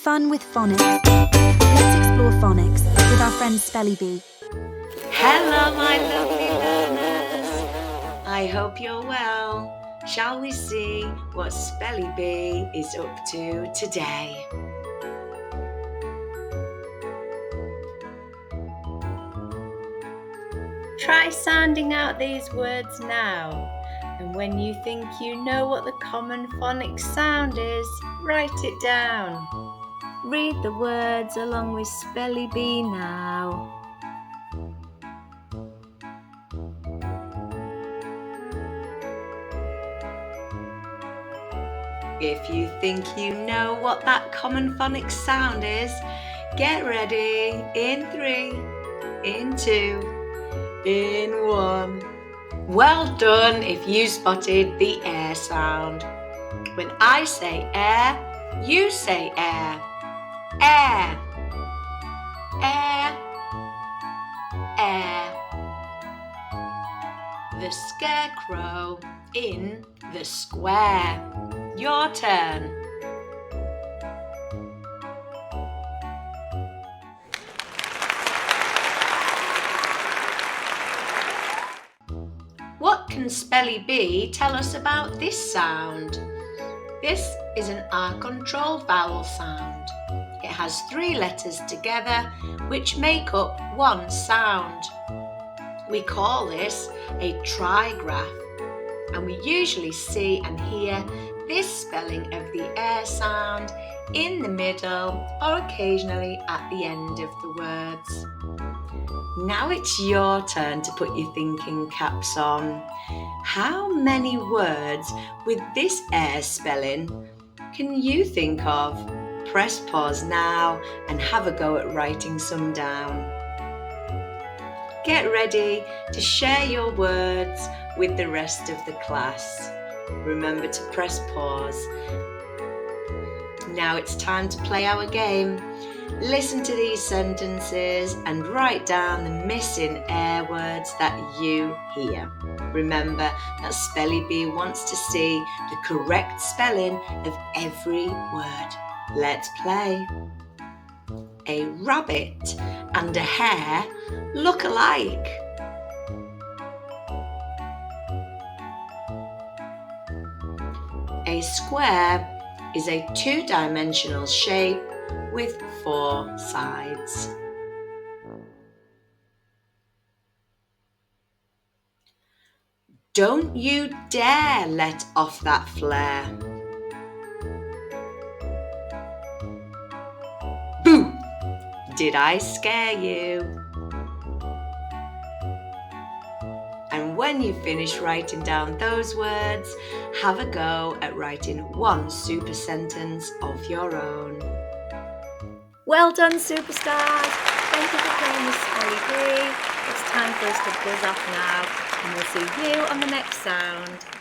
Fun with phonics. Let's explore phonics with our friend Spelly-Bee. Hello, my lovely learners. I hope you're well. Shall we see what Spelly-Bee is up to today? Try sounding out these words now. And when you think you know what the common phonics sound is, write it down. Read the words along with Spelly-Bee now. If you think you know what that common phonics sound is, get ready in 3, in 2, in 1. Well done if you spotted the air sound. When I say air, you say air. Air, air, air. The scarecrow in the square. Your turn. What can Spelly-Bee tell us about this sound? This is an R-controlled vowel sound. It has 3 letters together which make up one sound. We call this a trigraph, and we usually see and hear this spelling of the air sound in the middle or occasionally at the end of the words. Now it's your turn to put your thinking caps on. How many words with this air spelling can you think of? Press pause now and have a go at writing some down. Get ready to share your words with the rest of the class. Remember to press pause. Now it's time to play our game. Listen to these sentences and write down the missing air words that you hear. Remember that Spelly-Bee wants to see the correct spelling of every word. Let's play. A rabbit and a hare look alike. A square is a 2-dimensional shape with 4 sides. Don't you dare let off that flare. Boo! Did I scare you? And when you finish writing down those words, have a go at writing one super sentence of your own. Well done, superstars! Thank you for playing with Spelly-Bee. It's time for us to buzz off now, and we'll see you on the next sound.